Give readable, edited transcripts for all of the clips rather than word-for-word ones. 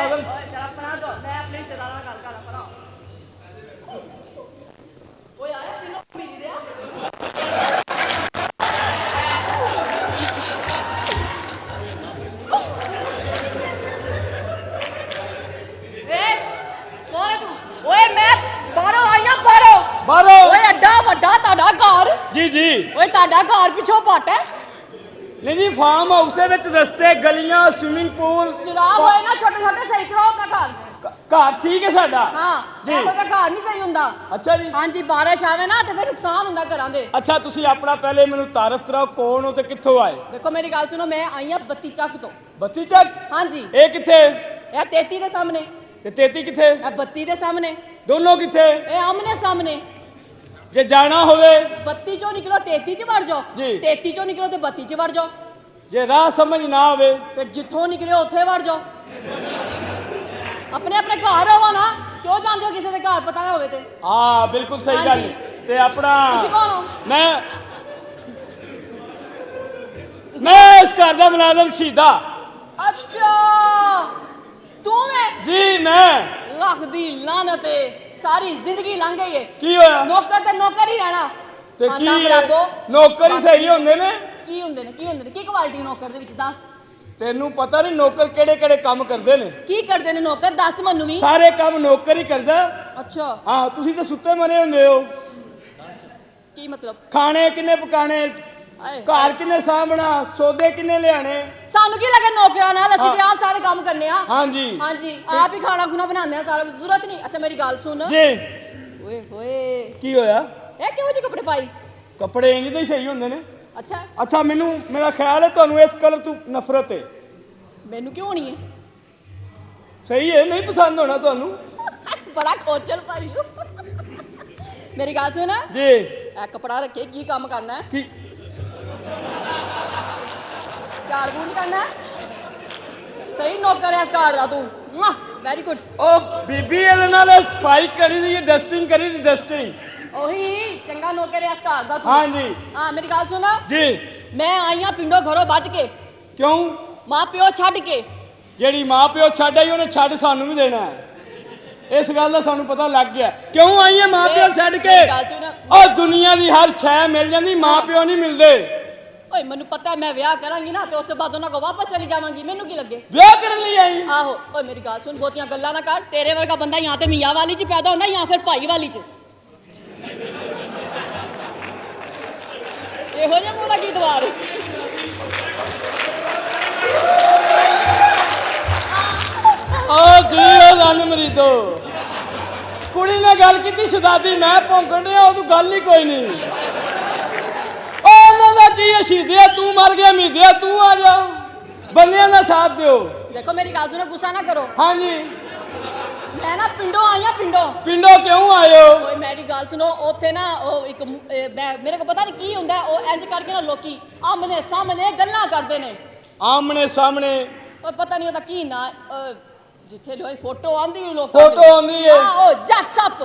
ਮੁਲਾਜ਼ਮ ਜਰਾ ਪਰਾਂ ਜੋ ਮੈਂ ਆਪਣੇ ਰਿਸ਼ਤੇਦਾਰਾਂ ਨਾਲ ਗੱਲ ਕਰਾਂ ਪਰਾਂ ਓਏ ਆਇਆ ਕਿੰਨਾ ਮਿਲ ਰਿਹਾ ਓਏ ਮੈਂ ਬਾਹਰੋਂ ਆਇਆ ਬਾਹਰੋਂ ਓਏ ਐਡਾ ਵੱਡਾ ਤੁਹਾਡਾ ਘਰ ਜੀ ਜੀ ਓਏ ਤੁਹਾਡਾ ਘਰ ਪਿੱਛੋਂ ਪੱਟ ਹੈ ਨਹੀਂ ਜੀ ਫਾਰਮ ਹਾਊਸ ਦੇ ਵਿੱਚ ਰਸਤੇ ਗਲੀਆਂ ਸਵਿਮਿੰਗ ਪੂਲ ਸ਼ਰਾਬ ਹੋਏ ਨਾ ਛੋਟੇ ਛੋਟੇ ਸਹੀ ਕਰਾਓ ਆਪਣਾ ਘਰ ਘਰ ਠੀਕ ਹੈ ਸਾਡਾ ਹਾਂ ਜੀ ਇਹੋ ਜਿਹਾ ਘਰ ਨਹੀਂ ਸਹੀ ਹੁੰਦਾ ਅੱਛਾ ਜੀ ਹਾਂਜੀ ਬਾਰਿਸ਼ ਆਵੇ ਨਾ ਤੇ ਫਿਰ ਨੁਕਸਾਨ ਹੁੰਦਾ ਘਰਾਂ ਦੇ ਅੱਛਾ ਤੁਸੀਂ ਆਪਣਾ ਪਹਿਲੇ ਮੈਨੂੰ ਤਾਰਫ ਕਰਾਓ ਕੌਣ ਹੋ ਤੇ ਕਿੱਥੋਂ ਆਏ ਦੇਖੋ ਮੇਰੀ ਗੱਲ ਸੁਣੋ ਮੈਂ ਆਈ ਆ ਬੱਤੀ ਚੱਕ ਤੋਂ ਬੱਤੀ ਚੱਕ ਹਾਂਜੀ ਇਹ ਕਿੱਥੇ ਇਹ 33 ਦੇ ਸਾਹਮਣੇ ਤੇ 33 ਕਿੱਥੇ ਇਹ 32 ਦੇ ਸਾਹਮਣੇ ਦੋਨੋਂ ਕਿੱਥੇ ਇਹ ਆਮਨੇ ਸਾਹਮਣੇ ਜੇ ਜਾਣਾ ਹੋਵੇ 32 ਚੋਂ ਨਿਕਲੋ 33 ਚ ਵੜ ਜਾਓ ਜੀ। 33 ਚੋਂ ਨਿਕਲੋ ਤੇ 32 ਚ ਵੜ ਜਾਓ ਜੇ ਰਾਹ ਸਮਝ ਨਾ ਆਵੇ ਫਿਰ ਜਿੱਥੋਂ ਨਿਕਲਿਓ ਉੱਥੇ ਵੜ ਜਾਓ ਆਪਣੇ ਆਪਣੇ ਘਰ ਰਹੋ ਨਾ ਕਿਉਂ ਜਾਂਦੇ ਹੋ ਕਿਸੇ ਦੇ ਘਰ ਪਤਾ ਨਾ ਹੋਵੇ ਤੇ ਹਾਂ ਬਿਲਕੁਲ ਸਹੀ ਗੱਲ ਹਾਂਜੀ। ਤੇ ਆਪਣਾ ਤੁਸੀਂ ਕੌਣ ਹੋ ਮੈਂ ਇਸ ਘਰ ਦਾ ਮੁਲਾਜ਼ਮ ਸ਼ਹੀਦਾ ਅੱਛਾ ਤੂੰ ਹੈ ਜੀ ਮੈਂ ਲੱਖ ਦੀ ਲਾਨਤ ਏ ਸਾਰੀ ਜ਼ਿੰਦਗੀ ਲੰਘ ਗਈ ਏ ਕੀ ਹੋਇਆ ਨੌਕਰ ਤੇ ਨੌਕਰ ਹੀ ਰਹਿਣਾ ਤੇ ਖਾਨਾ ਕੀ ਬਰਾਬੋ। ਨੌਕਰ ਹੀ ਸਹੀ ਹੁੰਦੇ ਨੇ ਕੀ ਹੁੰਦੇ ਨੇ ਕੀ ਕੁਆਲਿਟੀ ਨੌਕਰ ਦੇ ਵਿੱਚ ਦੱਸ ਤੈਨੂੰ ਪਤਾ ਨਹੀਂ ਨੌਕਰ ਕਿਹੜੇ ਕਿਹੜੇ ਕੰਮ ਕਰਦੇ ਨੇ ਕੀ ਕਰਦੇ ਨੇ ਨੌਕਰ ਦੱਸ ਮੈਨੂੰ ਵੀ ਸਾਰੇ ਕੰਮ ਨੌਕਰ ਹੀ ਕਰਦਾ ਅੱਛਾ ਹਾਂ ਤੁਸੀਂ ਤਾਂ ਸੁੱਤੇ ਮਰੇ ਹੁੰਦੇ ਹੋ ਕੀ ਮਤਲਬ ਖਾਣੇ ਕਿੰਨੇ ਪਕਾਣੇ ਆਏ ਘਰ ਕਿੰਨੇ ਸਾਂਭਣਾ ਸੌਦੇ ਕਿੰਨੇ ਲਿਆਣੇ ਸਾਨੂੰ ਕੀ ਲੱਗੇ ਨੌਕਰਾਂ ਨਾਲ ਅਸੀਂ ਤੇ ਆਪ ਸਾਰੇ ਕੰਮ ਕਰਨੇ ਆ ਹਾਂਜੀ ਹਾਂਜੀ ਆਪ ਹੀ ਖਾਣਾ ਖੁਣਾ ਬਣਾਉਂਦੇ ਆ ਸਾਰਾ ਜ਼ਰੂਰਤ ਨਹੀਂ ਅੱਛਾ ਮੇਰੀ ਗੱਲ ਸੁਣ ਜੀ ਓਏ ਹੋਏ ਕੀ ਹੋਇਆ ਇਹ ਕਿਹੋ ਜਿਹੇ ਕੱਪੜੇ ਪਾਈ ਕੱਪੜੇ ਇੰਜ ਦੇ ਹੀ ਸਹੀ ਹੁੰਦੇ ਨੇ ਅੱਛਾ ਅੱਛਾ ਮੇਰਾ ਖਿਆਲ ਹੈ ਤੁਹਾਨੂੰ ਇਸ ਕਲਰ ਤੋਂ ਨਫ਼ਰਤ ਹੈ ਮੈਨੂੰ ਕਿਉਂ ਨਹੀਂ ਹੈ ਸਹੀ ਹੈ ਨਹੀਂ ਪਸੰਦ ਹੋਣਾ ਤੁਹਾਨੂੰ ਬੜਾ ਖੋਚਲ ਭਾਈ ਮੇਰੀ ਗੱਲ ਸੁਣ ਜੀ ਇਹ ਕਪੜਾ ਰੱਖੇ ਕੀ ਕੰਮ ਕਰਨਾ ਹੈ ਕੀ ਝਾੜ ਬੂਝ ਕਰਨਾ ਹੈ? ਸਹੀ ਨੌਕਰ ਹੈ ਇਸ ਘਰ ਦਾ ਤੂੰ ਵੈਰੀ ਗੁੱਡ ਉਹ ਬੀਬੀ ਇਹਦੇ ਨਾਲ ਸਫਾਈ ਕਰੀ ਦੀ ਡਸਟਿੰਗ ਕਰੀ ਦੀ ਡਸਟਿੰਗ ਉਹੀ ਚੰਗਾ ਨੌਕਰ ਹੈ ਇਸ ਘਰ ਦਾ ਤੂੰ ਹਾਂਜੀ ਹਾਂ ਮੇਰੀ ਗੱਲ ਸੁਣ ਜੀ ਮੈਂ ਆਈ ਹਾਂ ਪਿੰਡੋਂ ਘਰੋਂ ਬਚ ਕੇ ਕਿਉਂ ਮਾਂ ਪਿਓ ਛੱਡ ਕੇ ਜਿਹੜੀ ਮਾਂ ਪਿਓ ਛੱਡ ਆਈ ਉਹਨੇ ਛੱਡ ਸਾਨੂੰ ਵੀ ਦੇਣਾ ਹੈ ਇਸ ਗੱਲ ਦਾ ਸਾਨੂੰ ਪਤਾ ਲੱਗ ਗਿਆ ਕਿਉਂ ਆਈ ਹੈ ਮਾਂ ਪਿਓ ਛੱਡ ਕੇ ਮੇਰੀ ਗੱਲ ਸੁਣ ਉਹ ਦੁਨੀਆ ਦੀ ਹਰ ਸ਼ੈ ਮਿਲ ਜਾਂਦੀ ਮਾਂ ਪਿਓ ਨਹੀਂ ਮਿਲਦੇ ਓਏ ਮੈਨੂੰ ਪਤਾ ਹੈ ਮੈਂ ਵਿਆਹ ਕਰਾਂਗੀ ਨਾ ਤੇ ਉਸ ਤੋਂ ਬਾਅਦ ਉਹਨਾਂ ਕੋਲ ਵਾਪਸ ਚਲੀ ਜਾਵਾਂਗੀ ਮੈਨੂੰ ਕੀ ਲੱਗੇ ਵਿਆਹ ਕਰਨ ਲਈ ਆਈ ਆਹੋ ਓਏ ਮੇਰੀ ਗੱਲ ਸੁਣ ਬਹੁਤੀਆਂ ਗੱਲਾਂ ਨਾ ਕਰ ਤੇਰੇ ਵਰਗਾ ਬੰਦਾ ਜਾਂ ਤੇ ਮੀਆਂ ਵਾਲੀ ਚ ਪੈਦਾ ਹੁੰਦਾ ਜਾਂ ਫਿਰ ਭਾਈ ਵਾਲੀ ਚ ਇਹੋ ਜਿਹਾ ਮੂੰਹ ਦਾ ਕੀ ਦਵਾਰ ਆ ਜੀ ਉਹ ਦਨ ਮਰੀਦੋ ਕੁੜੀ ਨੇ ਗੱਲ ਕੀਤੀ ਸ਼ਦਾਦੀ ਮੈਂ ਭੌਂਕਣ ਰਿਹਾ ਉਹ ਗੱਲ ਹੀ ਕੋਈ ਨਹੀਂ ਉਹਨਾਂ ਦਾ ਕੀ ਸ਼ਹੀਦਿਆ ਤੂੰ ਮਰ ਗਿਆ ਮੀਦਿਆ ਤੂੰ ਆ ਜਾ ਬੰਦਿਆਂ ਦਾ ਸਾਥ ਦਿਓ ਦੇਖੋ ਮੇਰੀ ਗੱਲ ਸੁਣੋ ਗੁੱਸਾ ਨਾ ਕਰੋ ਹਾਂਜੀ ਮੈਂ ਨਾ ਪਿੰਡੋਂ ਆਈ ਆ ਪਿੰਡੋਂ ਕਿਉਂ ਆਇਓ ਓਏ ਮੇਰੀ ਗੱਲ ਸੁਣੋ ਉੱਥੇ ਨਾ ਉਹ ਇੱਕ ਮੇਰੇ ਕੋ ਪਤਾ ਨਹੀਂ ਕੀ ਹੁੰਦਾ ਉਹ ਇੰਜ ਕਰਕੇ ਨਾ ਲੋਕੀ ਆਮਨੇ ਸਾਹਮਣੇ ਗੱਲਾਂ ਕਰਦੇ ਨੇ ਆਮਣੇ ਸਾਹਮਣੇ ਓਏ ਪਤਾ ਨਹੀਂ ਉਹਦਾ ਕੀ ਨਾ ਜਿੱਥੇ ਲੋਈ ਫੋਟੋ ਆਂਦੀ ਲੋਕਾਂ ਫੋਟੋ ਆਉਂਦੀ ਹੈ ਉਹ ਜੱਟ ਸੱਪ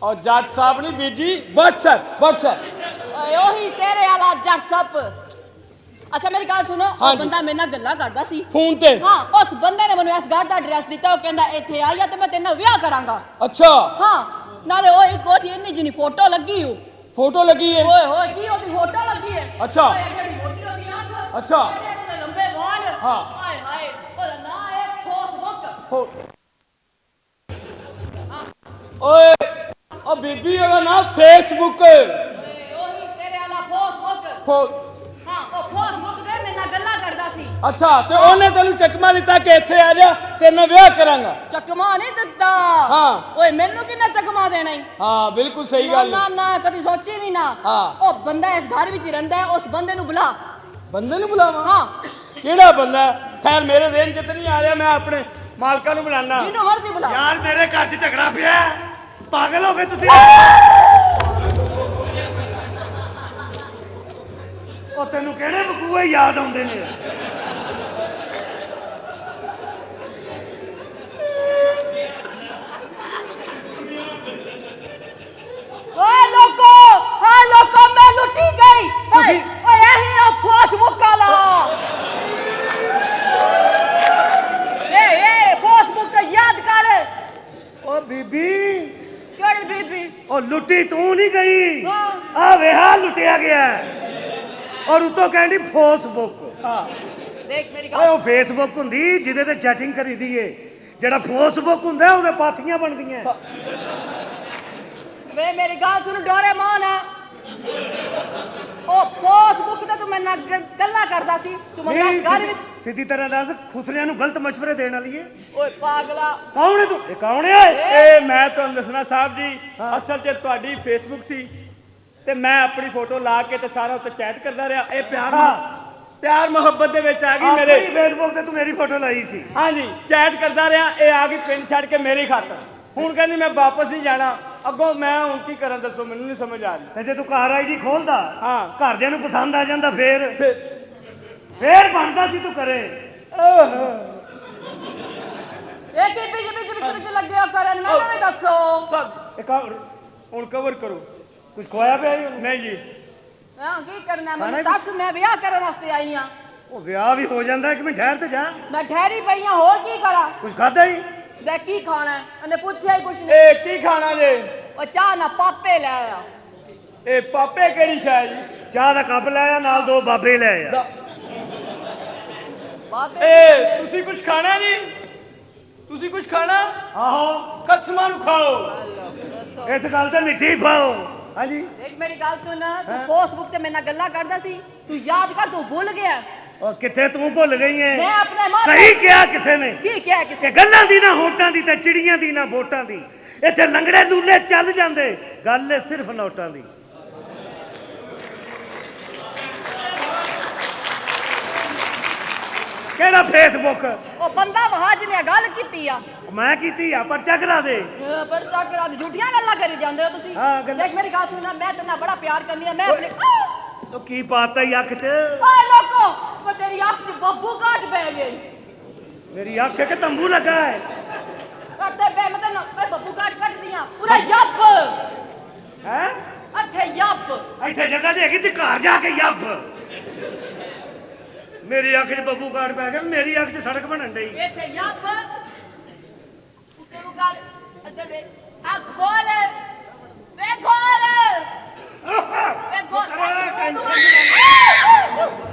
ਔਰ ਜੱਟ ਸਾਹਿਬ ਨਹੀਂ ਬੀਜੀ WhatsApp ਓਏ ਉਹੀ ਤੇਰੇ ਵਾਲਾ ਜੱਟ ਸੱਪ ਅੱਛਾ ਮੇਰੀ ਗੱਲ ਸੁਣੋ ਉਹ ਬੰਦਾ ਮੇਰੇ ਨਾਲ ਗੱਲਾਂ ਕਰਦਾ ਸੀ ਫੋਨ ਤੇ ਹਾਂ ਉਸ ਬੰਦੇ ਨੇ ਮੈਨੂੰ ਇਸ ਘਰ ਦਾ ਐਡਰੈਸ ਦਿੱਤਾ ਉਹ ਕਹਿੰਦਾ ਇੱਥੇ ਆ ਜਾ ਤੇ ਮੈਂ ਤੇਰੇ ਨਾਲ ਵਿਆਹ ਕਰਾਂਗਾ ਅੱਛਾ ਹਾਂ ਨਾਲੇ ਉਹ ਇੱਕ ਉਹਦੀ ਇੰਨੀ ਜਿਹੀ ਫੋਟੋ ਲੱਗੀ ਹੋ ਫੋਟੋ ਲੱਗੀ ਹੈ ਓਏ ਹੋਏ ਕੀ ਉਹਦੀ ਫੋਟੋ ਲੱਗੀ ਹੈ ਅੱਛਾ ਓਏ ਜਿਹੜੀ ਮੋਟੀ ਉਹਦੀ ਅੱਖ ਅੱਛਾ ਇਹਦੇ ਲੰਬੇ ਵਾਲ ਹਾਂ ਹਾਏ ਹਾਏ ਉਹਦਾ ਨਾਂ ਹੈ ਫੇਸਬੁੱਕ ਓਏ ਉਹ ਬੀਬੀ ਉਹਦਾ ਨਾਮ ਫੇਸਬੁੱਕ ਓਏ ਉਹੀ ਤੇਰੇ ਵਾਲਾ ਫੇਸਬੁੱਕ ਹਾਂ ਉਹ ਫੇਸਬੁੱਕ ਤੇ ਮੇਰੇ ਨਾਲ ਗੱਲਾਂ ਕਰਦਾ ਸੀ ਅੱਛਾ ਤੇ ਉਹਨੇ ਤੈਨੂੰ ਚੱਕਮਾ ਦਿੱਤਾ ਕਿ ਇੱਥੇ ਆ ਜਾ ਤੇਰੇ ਨਾਲ ਵਿਆਹ ਕਰਾਂਗਾ ਚੱਕਮਾ ਨਹੀਂ ਦਿੱਤਾ ਹਾਂ ਓਏ ਮੈਨੂੰ ਕਿੰਨਾ ਚੱਕਮਾ ਦੇਣਾ ਈ ਹਾਂ ਬਿਲਕੁਲ ਸਹੀ ਗੱਲ ਨਾ ਨਾ ਕਦੀ ਸੋਚੀ ਵੀ ਨਾ ਹਾਂ ਉਹ ਬੰਦਾ ਇਸ ਘਰ ਵਿੱਚ ਰਹਿੰਦਾ ਹੈ ਉਸ ਬੰਦੇ ਨੂੰ ਬੁਲਾ ਬੰਦੇ ਨੂੰ ਬੁਲਾਵਾਂ ਹਾਂ ਕਿਹੜਾ ਬੰਦਾ ਖੈਰ ਮੇਰੇ ਦੇਨ ਚ ਤੇ ਨਹੀਂ ਆ ਰਿਹਾ ਮੈਂ ਆਪਣੇ ਮਾਲਕਾਂ ਨੂੰ ਬੁਲਾਣਾ ਜਿਹਨੂੰ ਮਰਜ਼ੀ ਬੁਲਾ ਯਾਰ ਮੇਰੇ ਘਰ 'ਚ ਝਗੜਾ ਪਿਆ ਪਾਗਲ ਹੋ ਗਏ ਤੁਸੀਂ ਉਹ ਤੈਨੂੰ ਕਿਹੜੇ ਵਕੂਏ ਯਾਦ ਆਉਂਦੇ ਨੇ ਓਏ ਲੋਕੋ ਮੈਂ ਲੁੱਟੀ ਗਈ ਓਏ ਇਹੀ ਆ ਫੇਸਬੁੱਕ ਵਾਲਾ ਇਹ ਫੇਸਬੁੱਕ ਤੇ ਓ ਬੀਬੀ ਕਿਹੜੀ ਬੀਬੀ? ਉਹ ਲੁੱਟੀ ਤੂੰ ਨਹੀਂ ਗਈ, ਹਾਂ। ਆ ਵੇਹਾ ਲੁੱਟਿਆ ਗਿਆ ਔਰ ਉਤੋਂ ਕਹਿੰਦੀ ਫੇਸਬੁੱਕ। ਹਾਂ ਦੇਖ ਮੇਰੀ ਓਏ ਗੱਲ, ਉਹ ਫੇਸਬੁੱਕ ਹੁੰਦੀ ਜਿਹਦੇ ਤੇ ਚੈਟਿੰਗ ਕਰੀਦੀ ਏ, ਜਿਹੜਾ ਫੇਸਬੁੱਕ ਹੁੰਦਾ ਉਹਦੇ ਪਾਥੀਆਂ ਬਣਦੀਆਂ। ਵੇ ਮੇਰੀ ਗੱਲ ਸੁਣ, ਡੋਰੇਮੋਨ ਹੈ ਉਹ ਫੇਸਬੁੱਕ ਤੇ ਤੂੰ ਮੇਰੇ ਨਾਲ ਗੱਲਾਂ ਕਰਦਾ ਸੀ, ਤੂੰ ਮੈਨੂੰ ਦੱਸ ਗੱਲ। ਸਿੱਧੀ ਤਰ੍ਹਾਂ ਦੱਸ, ਖੁਸਰਿਆਂ ਨੂੰ ਗਲਤ ਮਸ਼ਵਰੇ ਦੇਣ ਵਾਲੀ ਏ। ਓਏ ਪਾਗਲਾ, ਕੌਣ ਹੈ ਤੂੰ? ਇਹ ਕੌਣ ਹੈ? ਇਹ ਮੈਂ ਤੁਹਾਨੂੰ ਦੱਸਣਾ ਸਾਹਿਬ ਜੀ, ਅਸਲ 'ਚ ਤੁਹਾਡੀ ਫੇਸਬੁੱਕ ਸੀ ਤੇ ਮੈਂ ਆਪਣੀ ਫੋਟੋ ਲਾ ਕੇ ਤੇ ਸਾਰਾ ਉੱਤੇ ਚੈਟ ਕਰਦਾ ਰਿਹਾ। ਇਹ ਪਿਆਰ ਮੁਹੱਬਤ ਦੇ ਵਿੱਚ ਆ ਗਈ ਮੇਰੇ। ਆਪਣੀ ਫੇਸਬੁੱਕ ਤੇ ਤੂੰ ਮੇਰੀ ਫੋਟੋ ਲਾਈ ਸੀ। ਹਾਂਜੀ, ਚੈਟ ਕਰਦਾ ਰਿਹਾ, ਇਹ ਆ ਗਈ ਪਿੰਡ ਛੱਡ ਕੇ ਮੇਰੀ ਖਾਤਰ। ਹੁਣ ਕਹਿੰਦੀ ਮੈਂ ਵਾਪਸ ਨਹੀਂ ਜਾਣਾ। ਅੱਗੋਂ ਮੈਂ ਹੁਣ ਕੀ ਕਰਾਂ ਦੱਸੋ, ਮੈਨੂੰ ਨਹੀਂ ਸਮਝ ਆ ਰਹੀ। ਤੇ ਜੇ ਤੂੰ ਕਾਰ ਆਈਡੀ ਖੋਲਦਾ, ਹਾਂ, ਘਰਦਿਆਂ ਨੂੰ ਪਸੰਦ ਆ ਜਾਂਦਾ, ਫੇਰ ਫਿਰ ਬਣਦਾ ਸੀ ਤੂੰ ਕਰੇ। ਇਹ ਕੀ ਵਿੱਚ ਲੱਗੇ ਹੋ ਕਰਨ, ਮੈਨੂੰ ਵੀ ਦੱਸੋ। ਇੱਕ ਹੁਣ ਕਵਰ ਕਰੋ। ਕੁਝ ਖੋਇਆ ਪਿਆ ਹੀ ਉਹਨੂੰ? ਨਹੀਂ ਜੀ, ਹਾਂ ਕੀ ਕਰਨਾ ਖਾਣਾ ਮੈਨੂੰ ਦੱਸ, ਮੈਂ ਵਿਆਹ ਕਰਨ ਵਾਸਤੇ ਆਈ ਆ। ਉਹ ਵਿਆਹ ਵੀ ਹੋ ਜਾਂਦਾ, ਇੱਕ ਮਿੰਟ ਠਹਿਰ ਤੇ ਜਾ। ਮੈਂ ਠਹਿਰੀ ਪਈ ਆ, ਹੋਰ ਕੀ ਕਰਾਂ? ਕੁਝ ਖਾਦਾ ਹੀ? ਦੇ ਕੀ ਖਾਣਾ ਹੈ? ਉਹਨੇ ਪੁੱਛਿਆ ਹੀ ਕੁਛ ਨਹੀਂ। ਇਹ ਕੀ ਖਾਣਾ ਜੇ? ਉਹ ਚਾਹ ਨਾ ਪਾਪੇ ਲੈ ਆ। ਇਹ ਪਾਪੇ ਕਿਹੜੀ ਸ਼ੈ ਜੀ? ਚਾਹ ਦਾ ਕੱਪ ਲੈ ਆ, ਨਾਲ 2 ਬਾਬੇ ਲੈ ਆ। ਪਾਪੇ ਇਹ ਤੁਸੀਂ ਕੁਝ ਖਾਣਾ ਜੀ? ਤੁਸੀਂ ਕੁਝ ਖਾਣਾ? ਆਹੋ, ਕਸਮਾਂ ਨੂੰ ਖਾਓ। ਦੱਸੋ। ਇਸ ਗੱਲ ਤੇ ਮਿੱਠੀ ਪਾਓ। ਹਾਂਜੀ, ਦੇਖ ਮੇਰੀ ਗੱਲ ਸੁਣ, ਤੂੰ ਫੇਸਬੁੱਕ ਤੇ ਮੇਰੇ ਨਾਲ ਗੱਲਾਂ ਕਰਦਾ ਸੀ, ਤੂੰ ਯਾਦ ਕਰ, ਤੂੰ ਭੁੱਲ ਗਿਆ। ਉਹ ਕਿੱਥੇ ਤੂੰ ਭੁੱਲ ਗਈ ਐ? ਮੈਂ ਆਪਣੇ ਮਾਂ ਸਹੀ ਕਿਹਾ ਕਿਸੇ ਨੇ। ਕੀ ਕਿਹਾ ਕਿਸੇ? ਇਹ ਗੱਲਾਂ ਦੀ ਨਾ ਹੋਟਾਂ ਦੀ ਤੇ ਚਿੜੀਆਂ ਦੀ ਨਾ ਵੋਟਾਂ ਦੀ, ਇੱਥੇ ਲੰਗੜੇ ਲੂਲੇ ਚੱਲ ਜਾਂਦੇ, ਗੱਲ ਏ ਸਿਰਫ ਨੋਟਾਂ ਦੀ। ਕਿਹੜਾ ਫੇਸਬੁੱਕ? ਉਹ ਬੰਦਾ ਵਹਾਜ ਨੇ ਗੱਲ ਕੀਤੀ ਆ। ਮੈਂ ਕੀਤੀ ਆ, ਪਰਚਾ ਕਰਾ ਦੇ। ਪਰਚਾ ਕਰਾ ਦੇ, ਝੂਠੀਆਂ ਗੱਲਾਂ ਕਰੀ ਜਾਂਦੇ ਹੋ ਤੁਸੀਂ। ਹਾਂ, ਗੱਲਾਂ- ਦੇਖ ਮੇਰੀ ਗੱਲ ਸੁਣ, ਮੈਂ ਤੇਰੇ ਨਾਲ ਬੜਾ ਪਿਆਰ ਕਰਨੀ ਆ। ਮੈਂ ਆਪਣੇ ਉਹ ਕੀ ਪਾਤਾ ਈ ਅੱਖ 'ਚ? ਓਏ ਲੋਕੋ, ਉਹ ਤੇਰੀ ਅੱਖ 'ਚ ਬੱਬੂ ਘਾਟ ਪੈ ਗਈ। ਮੇਰੀ ਅੱਖ ਹੈ ਕਿ ਤੰਬੂ ਲੱਗਾ ਹੈ? ਅੱਤੇ ਬੇ ਮਤਨ ਮੈਂ ਬੱਬੂ ਘਾਟ ਕੱਟਦੀਆਂ ਪੂਰਾ ਯੱਬ ਹੈ ਅੱਥੇ ਯੱਬ। ਇੱਥੇ ਜਗ੍ਹਾ ਤੇ ਹੈਗੀ ਤੇ ਘਰ ਜਾ ਕੇ ਯੱਬ। ਮੇਰੀ ਅੱਖ 'ਚ ਬੱਬੂ ਕਾਟ ਪੈ ਗਿਆ, ਮੇਰੀ ਅੱਖ 'ਚ ਸੜਕ ਬਣਨ ਡਈ। ਇੱਥੇ ਯੱਬ ਉੱਤੇ ਉਹ ਗੱਲ ਅੱਤੇ ਬੇ ਅੱਖ ਖੋਲ ਵੇ ਖੋਲ ਵੇ ਖੋਲ।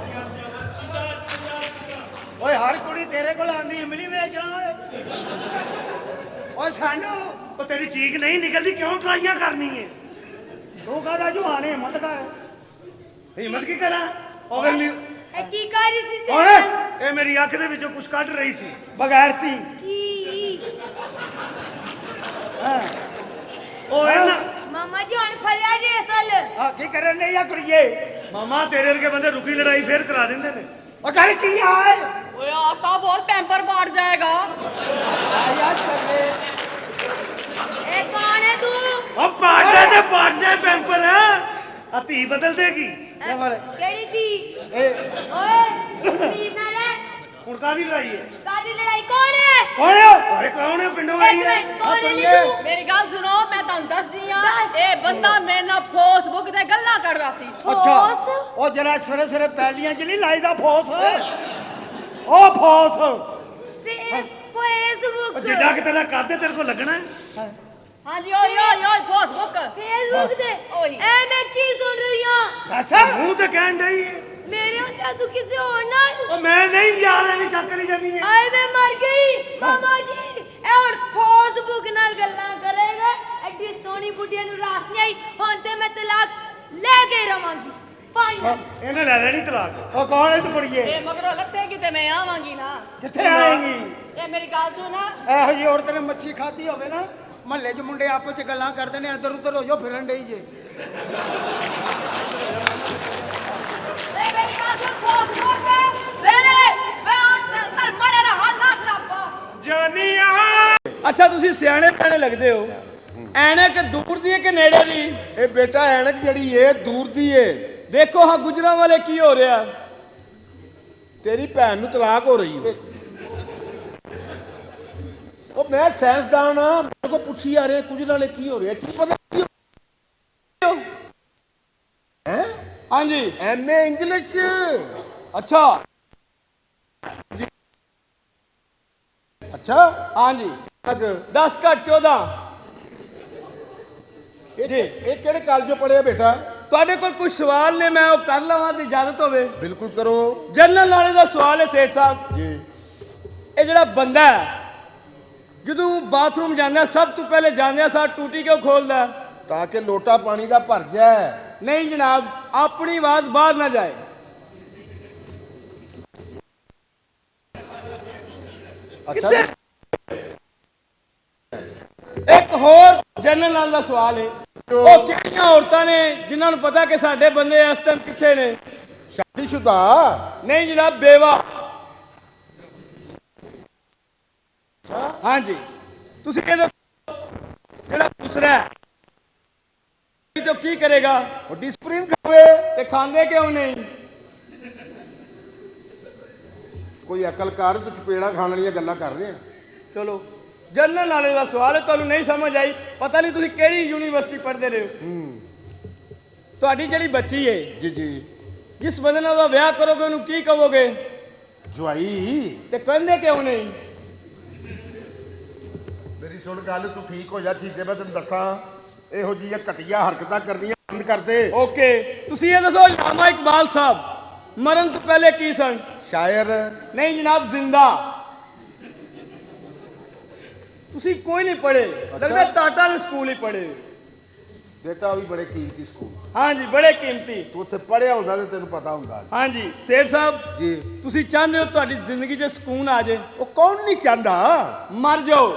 ਓਏ ਹਰ ਕੁੜੀ ਤੇਰੇ ਕੋਲ ਆਂਦੀ ਇਮਲੀ ਵੇਚਣਾ ਓਏ। ਓਏ ਸਾਨੂੰ ਉਹ ਤੇਰੀ ਚੀਕ ਨਹੀਂ ਨਿਕਲਦੀ, ਕਿਉਂ ਟਰਾਈਆਂ ਕਰਨੀ ਏ? ਤੂੰ ਕਹਦਾ ਜੁਹਾਨ ਹਿੰਮਤ ਕਰ। ਹਿੰਮਤ ਕੀ ਕਰਾਂ? ਉਹ ਵੇਲੀ ਇਹ ਕੀ ਕਰ ਰਹੀ ਸੀ ਓਏ, ਇਹ ਮੇਰੀ ਅੱਖ ਦੇ ਵਿੱਚੋਂ ਕੁਝ ਕੱਢ ਰਹੀ ਸੀ। ਬਗੈਰਤੀ। ਕੀ ਹਾਂ ਉਹ ਇਹਨਾਂ ਮਾਮਾ ਜੀ ਹੁਣ ਫੜਿਆ ਜੀ ਅਸਲ ਆ ਕੀ ਕਰਨ ਨਹੀਂ ਆ ਕੁੜੀਏ? ਮਾਮਾ ਤੇਰੇ ਵਰਗੇ ਬੰਦੇ ਰੁਕੀ ਲੜਾਈ ਫੇਰ ਕਰਾ ਦਿੰਦੇ ਨੇ। ਉਹ ਕਰ ਕੀ ਆਏ? ਓਏ ਆਸਤਾ ਬਹੁਤ ਪੈਂਪਰ ਪਾੜ ਜਾਏਗਾ। ਆ ਯਾਰ ਚੱਲੇ। ਇਹ ਕੌਣ ਹੈ ਤੂੰ? ਉਹ ਪਾੜਦੇ ਤੇ ਪਾੜ ਜਾਏ ਪੈਂਪਰ। ਆ ਧੀ ਬਦਲ ਦੇਗੀ। ਕਿਹੜੀ ਥੀ? ਇਹ ਓਏ ਮੀਰ ਨਾਲ ਹੈ ਹੁਣ ਕਾਹਦੀ ਲੜਾਈ ਹੈ? ਕਾਦੀ ਲੜਾਈ ਕੌਣ ਹੈ? ਓਏ ਓਏ ਕੌਣ ਹੈ? ਪਿੰਡੋਂ ਆਈ ਹੈ। ਕੌਣ ਹੈ ਨੀ ਤੂੰ? ਮੇਰੀ ਗੱਲ ਸੁਣੋ, ਮੈਂ ਤੁਹਾਨੂੰ ਦੱਸਦੀ ਆ, ਇਹ ਬੰਦਾ ਮੇਰੇ ਨਾਲ ਫੇਸਬੁੱਕ ਤੇ ਗੱਲਾਂ ਕਰਦਾ ਸੀ। ਅੱਛਾ, ਫੋਸ? ਉਹ ਜਿਹੜਾ ਸਵੇਰੇ ਸਵੇਰੇ ਪੈਲੀਆਂ ਚ ਨਹੀਂ ਲਾਈਦਾ ਫੋਸ, ਉਹ ਫੋਸ। ਫੇਸਬੁੱਕ ਜਿੱਡਾ ਕਿ ਤੇਰਾ ਕੱਦ ਤੇਰੇ ਕੋਲ ਲੱਗਣਾ ਹੈ। ਹਾਂਜੀ ਓਏ ਓਏ ਓਏ ਫੇਸਬੁੱਕ। ਫੇਸਬੁੱਕ ਤੇ ਉਹੀ। ਐ ਮੈਂ ਕੀ ਸੁਣ ਰਹੀ ਹਾਂ? ਦੱਸ ਮੂੰਹ ਤੇ ਕਹਿਣ ਡਈ ਹੈ। ਮੇਰੇ ਉੱਤੇ ਤੂੰ ਕਿਸੇ ਹੋਰ ਨਾਲ? ਉਹ ਮੈਂ ਨਹੀਂ ਯਾਰ, ਐਵੇਂ ਸ਼ੱਕ ਕਰੀ ਜਾਂਦੀ ਹੈ। ਆਏ ਮੈਂ ਮਰ ਗਈ ਮਾਮਾ ਜੀ। ਇਹ ਹੁਣ ਫੇਸਬੁੱਕ ਨਾਲ ਗੱਲਾਂ ਕਰੇਗਾ? ਐਡੀ ਸੋਹਣੀ ਬੁੱਢੀਆਂ ਨੂੰ ਰਾਸ ਨਹੀਂ ਆਈ। ਹੁਣ ਤੇ ਮੈਂ ਤਲਾਕ ਲੈ ਕੇ ਰਵਾਂਗੀ ਫਾਈਨਲ। ਇਹਨੇ ਲੈ ਲੈਣੀ ਤਲਾਕ। ਉਹ ਕੌਣ ਹੈ ਤੂੰ ਕੁੜੀਏ? ਇਹ ਮਗਰੋਂ ਲੱਥੇਗੀ ਤੇ ਮੈਂ ਆਵਾਂਗੀ ਨਾ। ਕਿੱਥੇ ਆਏਗੀ? ਇਹ ਮੇਰੀ ਗੱਲ ਸੁਣ, ਇਹੋ ਜਿਹੀ ਔਰਤ ਨੇ ਮੱਛੀ ਖਾਧੀ ਹੋਵੇ ਨਾ, ਮਹੱਲੇ 'ਚ ਮੁੰਡੇ ਆਪਸ 'ਚ ਗੱਲਾਂ ਕਰਦੇ ਨੇ, ਇੱਧਰ ਉੱਧਰ ਹੋ ਜਾਓ ਫਿਰਨ ਡਈ ਜੇ। ਇਹ ਮੇਰੀ ਗੱਲ ਸੁਣ, ਫੇਸਬੁੱਕ ਵੇ ਤਰ ਮਰੇ ਨਾ ਹਾਲ ਨਾ ਖਰਾਬਾ। ਜਾਨੀਆ ਅੱਛਾ ਤੁਸੀਂ ਸਿਆਣੇ ਪੈਣੇ ਲੱਗਦੇ ਹੋ। ਐਨਕ ਦੂਰ ਦੀ ਹੈ ਕਿ ਨੇੜੇ ਦੀ? ਇਹ ਬੇਟਾ ਐਨਕ ਜਿਹੜੀ ਏ ਦੂਰ ਦੀ ਏ। ਦੇਖੋ ਹਾਂ ਗੁਜਰਾਂ ਵਾਲੇ ਕੀ ਹੋ ਰਿਹਾ। ਤੇਰੀ ਭੈਣ ਨੂੰ ਤਲਾਕ ਹੋ ਰਹੀ ਓ। ਉਹ ਮੈਂ ਸਾਇੰਸਦਾਨ ਆ, ਮੇਰੇ ਕੋ ਪੁੱਛੀ ਆ ਰਹੇ ਕੁਝ ਨਾਲੇ ਕੀ ਹੋ ਰਿਹਾ, ਕੀ ਪਤਾ ਕੀ ਹੈ? ਹਾਂਜੀ ਐਮਏ ਇੰਗਲਿਸ਼। ਅੱਛਾ ਅੱਛਾ, ਹਾਂਜੀ ਤੱਕ 10 ਘੱਟ 14। ਇਹ ਕਿਹੜੇ ਕਾਲਜੋਂ ਪੜਿਆ ਬੇਟਾ? ਤੁਹਾਡੇ ਕੋਲ ਕੁਝ ਸਵਾਲ ਨੇ, ਮੈਂ ਉਹ ਕਰ ਲਵਾਂ ਤੇ ਇਜਾਜ਼ਤ ਹੋਵੇ? ਬਿਲਕੁਲ ਕਰੋ ਜਨਰਲ ਨੌਲੇਜ ਦਾ ਸਵਾਲ ਹੈ ਸੇਠ ਸਾਹਿਬ। ਜੀ। ਇਹ ਜਿਹੜਾ ਬੰਦਾ ਹੈ ਜਦੋਂ ਬਾਥਰੂਮ ਜਾਂਦਾ ਸਭ ਤੋਂ ਪਹਿਲੇ ਜਾਂਦਿਆਂ ਸਾਰ ਟੂਟੀ ਕਿਉਂ ਖੋਲਦਾ? ਤਾਂ ਕਿ ਲੋਟਾ ਪਾਣੀ ਦਾ ਭਰ ਜਾਏ। ਨਹੀਂ ਜਨਾਬ, ਆਪਣੀ ਆਵਾਜ਼ ਬਾਹਰ ਨਾ ਜਾਏ। ਅੱਛਾ। ਇੱਕ ਹੋਰ ਜਨਰਲ ਨਾਲ ਦਾ ਸਵਾਲ ਹੈ, ਉਹ ਕਿਹੜੀਆਂ ਔਰਤਾਂ ਨੇ ਜਿਨ੍ਹਾਂ ਨੂੰ ਪਤਾ ਕਿ ਸਾਡੇ ਬੰਦੇ ਇਸ ਟਾਈਮ ਕਿੱਥੇ ਨੇ? ਸ਼ਾਦੀशुदा। ਨਹੀਂ ਜਨਾਬ, ਬੇਵਾ। ਹਾਂਜੀ, ਤੁਸੀਂ ਇਹ ਦੱਸੋ ਜਿਹੜਾ ਦੂਸਰਾ ਹੈ तो ਕੀ ਕਰੇਗਾ? ਉਹ ਡਿਸਪਲਿਨ ਖਾਵੇ। ਤੇ ਖਾਂਦੇ ਕਿਉਂ ਨਹੀਂ? ਕੋਈ ਅਕਲ ਕਰ, ਤੂੰ ਚਪੇੜਾ ਖਾਣ ਵਾਲੀਆਂ ਗੱਲਾਂ ਕਰ ਰਹੇ ਆ। ਚਲੋ, ਜਨਰਲ ਨੌਲੇਜ ਦਾ ਸਵਾਲ ਹੈ, ਤੁਹਾਨੂੰ ਨਹੀਂ ਸਮਝ ਆਈ, ਪਤਾ ਨਹੀਂ ਤੁਸੀਂ ਕਿਹੜੀ ਯੂਨੀਵਰਸਿਟੀ ਪੜ੍ਹਦੇ ਰਹੇ ਹੋ। ਤੁਹਾਡੀ ਜਿਹੜੀ ਬੱਚੀ ਹੈ, ਜੀ ਜੀ। ਜਿਸ ਬੰਦੇ ਨਾਲ ਉਹਦਾ ਵਿਆਹ ਕਰੋਗੇ ਉਹਨੂੰ ਕੀ ਕਹੋਗੇ? ਜਵਾਈ। ਤੇ ਕਹਿੰਦੇ ਕਿਉਂ ਨਹੀਂ? ਮੇਰੀ ਸੁਣ ਗੱਲ, ਤੂੰ ਠੀਕ ਹੋ ਜਾ। ਠੀਕ ਹੈ, ਮੈਂ ਤੈਨੂੰ ਦੱਸਾਂ, ਇਹੋ ਜਿਹੀਆਂ ਘਟੀਆ ਹਰਕਤਾਂ ਕਰਨੀਆਂ ਬੰਦ ਕਰ ਦੇ। ਓਕੇ, ਤੁਸੀਂ ਇਹ ਦੱਸੋ ਅਲਾਮਾ ਇਕਬਾਲ ਸਾਹਿਬ ਮਰਨ ਤੋਂ ਪਹਿਲੇ ਕੀ ਸਨ? ਸ਼ਾਇਰ। ਨਹੀਂ ਜਨਾਬ, ਜ਼ਿੰਦਾ। ਤੁਸੀਂ ਕੋਈ ਨਹੀਂ ਪੜ੍ਹੇ, ਲੱਗਦਾ ਟਾਟਾ ਦੇ ਸਕੂਲ ਹੀ ਪੜ੍ਹੇ। ਬੇਟਾ ਵੀ ਬੜੇ ਕੀਮਤੀ ਸਕੂਲ। ਹਾਂਜੀ, ਬੜੇ ਕੀਮਤੀ। ਤੂੰ ਉੱਥੇ ਪੜ੍ਹਿਆ ਹੁੰਦਾ ਤੇ ਤੈਨੂੰ ਪਤਾ ਹੁੰਦਾ। ਹਾਂਜੀ ਸੇਠ ਸਾਹਿਬ ਜੀ। ਤੁਸੀਂ ਚਾਹੁੰਦੇ ਹੋ ਤੁਹਾਡੀ ਜ਼ਿੰਦਗੀ 'ਚ ਸਕੂਨ ਆ ਜਾਏ? ਉਹ ਕੌਣ ਨਹੀਂ ਚਾਹੁੰਦਾ? ਮਰ ਜਾਓ।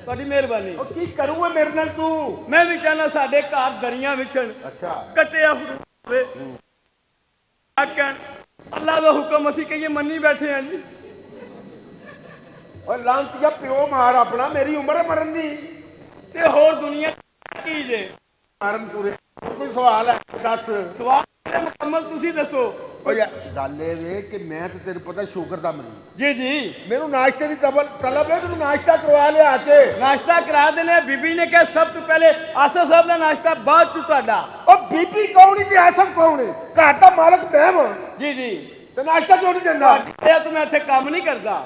ਤੁਹਾਡੀ ਮਿਹਰਬਾਨੀ। ਉਹ ਕੀ ਕਰੂਗਾ ਮੇਰੇ ਨਾਲ ਤੂੰ? ਮੈਂ ਵੀ ਚਾਹੁੰਦਾ ਸਾਡੇ ਘਰ ਦਰੀਆਂ ਵਿਛਣ, ਅੱਛਾ। ਕੱਟਿਆ ਹੋਵੇ। ਆਕਣ ਅੱਲਾ ਦਾ ਹੁਕਮ ਅਸੀਂ ਕਹੀਏ ਮੰਨੀ ਬੈਠੇ ਹਾਂ ਜੀ। ਓਏ ਲਾਂਤੀਆ ਪਿਓ ਮਾਰ ਆਪਣਾ, ਮੇਰੀ ਉਮਰ ਹੈ ਮਰਨ ਦੀ। ਤੇ ਹੋਰ ਦੁਨੀਆ ਕੀ ਜੇ? ਮਰਨ ਤੁਰੇ। ਹੋਰ ਕੋਈ ਸਵਾਲ ਹੈ? ਦੱਸ। ਸਵਾਲ ਮੁਕੰਮਲ ਤੁਸੀਂ ਦੱਸੋ। ਓ ਯਾਰ ਗੱਲ ਇਹ ਵੇ ਕਿ ਮੈਂ ਤੇ ਤੈਨੂੰ ਪਤਾ ਸ਼ੂਗਰ ਦਾ ਮਰੀਜ਼। ਜੀ ਜੀ। ਮੈਨੂੰ ਨਾਸ਼ਤੇ ਦੀ ਤਲਬ ਹੈ, ਮੈਨੂੰ ਨਾਸ਼ਤਾ ਕਰਵਾ ਲਿਆ ਕੇ। ਨਾਸ਼ਤਾ ਕਰਾ ਦੇਣੇ। ਬੀਬੀ ਨੇ ਕਿਹਾ ਸਭ ਤੋਂ ਪਹਿਲੇ ਆਸਫ ਸਾਹਿਬ ਦਾ ਨਾਸ਼ਤਾ, ਬਾਅਦ ਚ ਤੁਹਾਡਾ। ਉਹ ਬੀਬੀ ਕੌਣ ਤੇ ਆਸਫ ਕੌਣ ਹੈ? ਘਰ ਦਾ ਮਾਲਕ ਮੈਂ ਵਾਂ। ਜੀ ਜੀ। ਤੇ ਨਾਸ਼ਤਾ ਕਿਉਂ ਨਹੀਂ ਦਿੰਦਾ? ਇਹ ਤਾਂ ਮੈਂ ਇੱਥੇ ਕੰਮ ਨਹੀਂ ਕਰਦਾ।